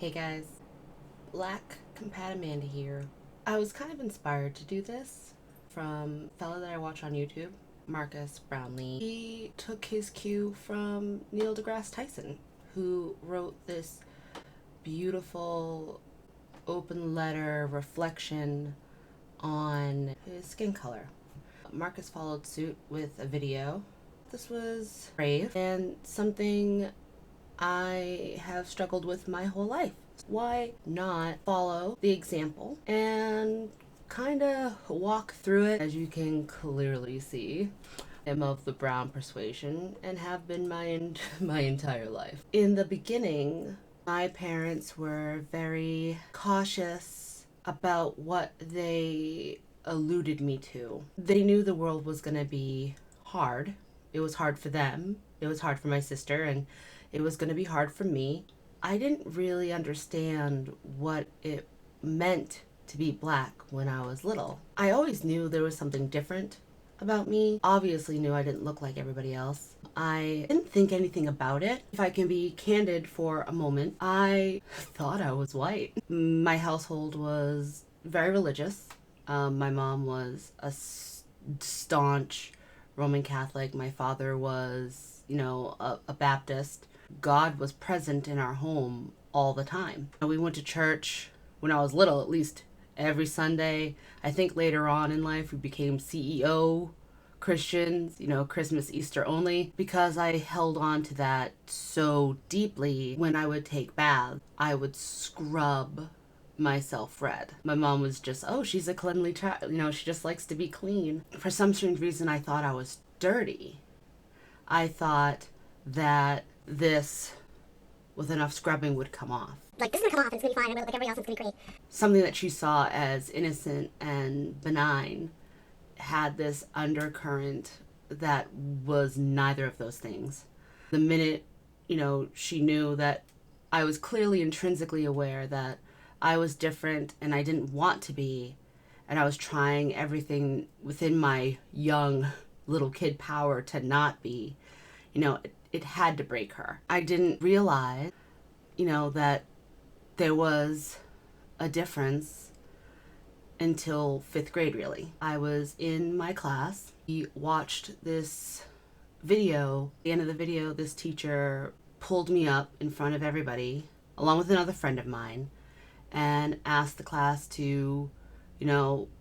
Hey guys, BlackCompat Amanda here. I was kind of inspired to do this from a fellow that I watch on YouTube, Marcus Brownlee. He took his cue from Neil DeGrasse Tyson, who wrote this beautiful open letter reflection on his skin color. Marcus followed suit with a video. This was brave and something I have struggled with my whole life. Why not follow the example and kind of walk through it? As you can clearly see, I'm of the brown persuasion and have been my entire life. In the beginning, my parents were very cautious about what they alluded me to. They knew the world was going to be hard. It was hard for them. It was hard for my sister, and it was going to be hard for me. I didn't really understand what it meant to be black when I was little. I always knew there was something different about me. Obviously knew I didn't look like everybody else. I didn't think anything about it. If I can be candid for a moment, I thought I was white. My household was very religious. My mom was a staunch Roman Catholic. My father was, a Baptist. God was present in our home all the time. We went to church when I was little, at least every Sunday. I think later on in life we became CEO Christians, Christmas, Easter only, because I held on to that so deeply. When I would take baths, I would scrub myself red. My mom was just, oh, she's a cleanly child, she just likes to be clean. For some strange reason, I thought I was dirty. I thought that this, with enough scrubbing, would come off. Like, this is gonna come off and it's gonna be fine, I'm gonna look like everybody else, it's gonna be great. Something that she saw as innocent and benign had this undercurrent that was neither of those things. The minute, she knew that I was clearly intrinsically aware that I was different and I didn't want to be, and I was trying everything within my young little kid power to not be, it had to break her. I didn't realize, that there was a difference until 5th grade, really. I was in my class. We watched this video. At the end of the video, this teacher pulled me up in front of everybody, along with another friend of mine, and asked the class to,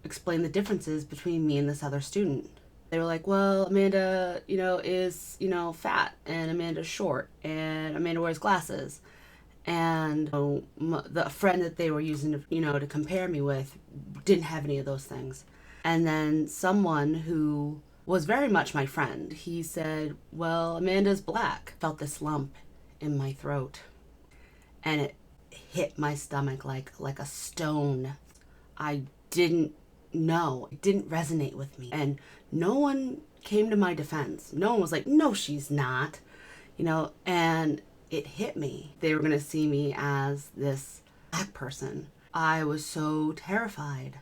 explain the differences between me and this other student. They were like, well, Amanda, is, fat, and Amanda's short, and Amanda wears glasses. And the friend that they were using to, to compare me with didn't have any of those things. And then someone who was very much my friend, he said, well, Amanda's black. Felt this lump in my throat, and it hit my stomach like a stone. I didn't know. It didn't resonate with me. And no one came to my defense. No one was like, no, she's not, and it hit me. They were going to see me as this black person. I was so terrified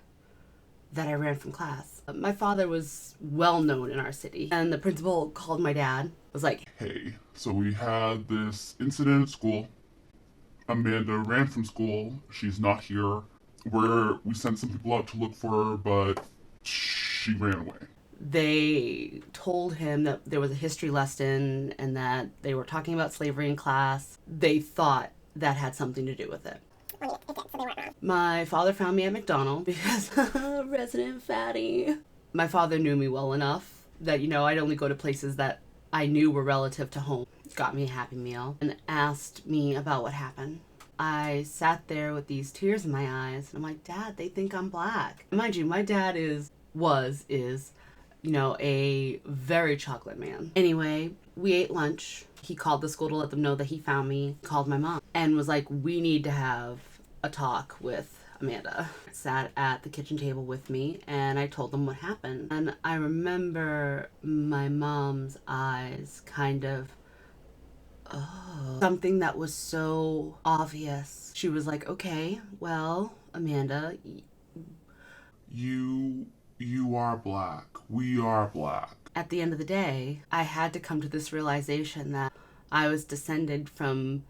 that I ran from class. My father was well known in our city, and the principal called my dad, was like, hey, so we had this incident at school. Amanda ran from school. She's not here. We sent some people out to look for her, but she ran away. They told him that there was a history lesson and that they were talking about slavery in class. They thought that had something to do with it. Well, it did, so they weren't wrong. My father found me at McDonald's because resident fatty. My father knew me well enough that, I'd only go to places that I knew were relative to home. Got me a Happy Meal and asked me about what happened. I sat there with these tears in my eyes, and I'm like, Dad, they think I'm black. Mind you, my dad is a very chocolate man. Anyway, we ate lunch. He called the school to let them know that he found me, called my mom, and was like, we need to have a talk with Amanda. Sat at the kitchen table with me, and I told them what happened. And I remember my mom's eyes kind of, something that was so obvious. She was like, okay, well, Amanda, You are black. We are black. At the end of the day, I had to come to this realization that I was descended from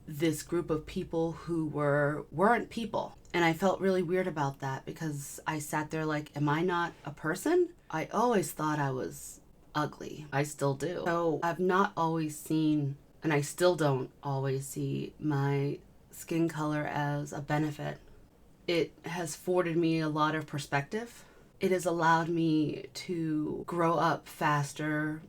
this group of people who weren't people. And I felt really weird about that because I sat there like, am I not a person? I always thought I was ugly. I still do. So I've not always seen, and I still don't always see, my skin color as a benefit. It has afforded me a lot of perspective. It has allowed me to grow up faster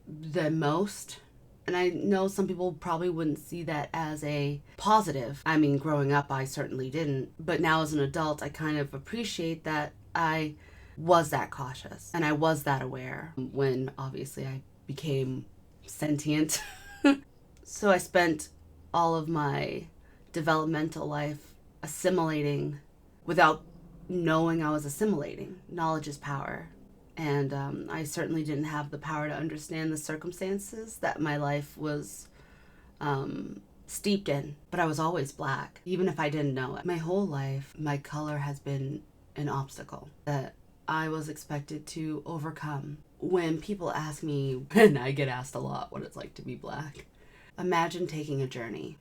than most. And I know some people probably wouldn't see that as a positive. I mean, growing up, I certainly didn't. But now as an adult, I kind of appreciate that I was that cautious and I was that aware when obviously I became sentient. So I spent all of my developmental life assimilating without knowing I was assimilating. Knowledge is power. And I certainly didn't have the power to understand the circumstances that my life was steeped in. But I was always black, even if I didn't know it. My whole life, my color has been an obstacle that I was expected to overcome. When people ask me, and I get asked a lot what it's like to be black, imagine taking a journey.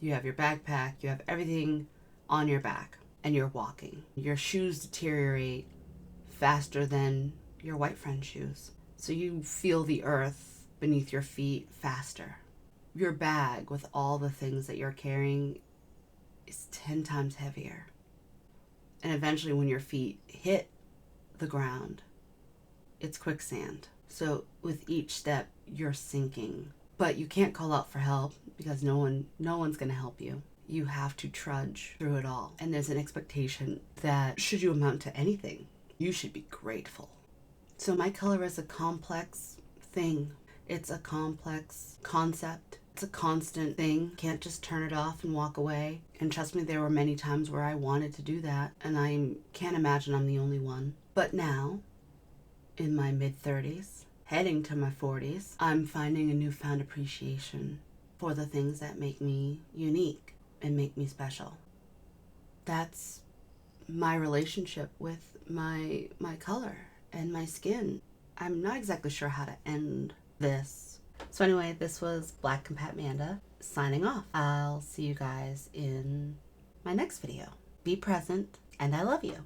You have your backpack, you have everything on your back, and you're walking. Your shoes deteriorate faster than your white friend's shoes. So you feel the earth beneath your feet faster. Your bag with all the things that you're carrying is 10 times heavier. And eventually when your feet hit the ground, it's quicksand. So with each step, you're sinking. But you can't call out for help because no one's gonna help you. You have to trudge through it all. And there's an expectation that should you amount to anything, you should be grateful. So my color is a complex thing. It's a complex concept. It's a constant thing. Can't just turn it off and walk away. And trust me, there were many times where I wanted to do that. And I can't imagine I'm the only one. But now, in my mid-30s, heading to my 40s, I'm finding a newfound appreciation for the things that make me unique and make me special. That's my relationship with my color and my skin. I'm not exactly sure how to end this. So anyway, this was BlackCompat signing off. I'll see you guys in my next video. Be present, and I love you.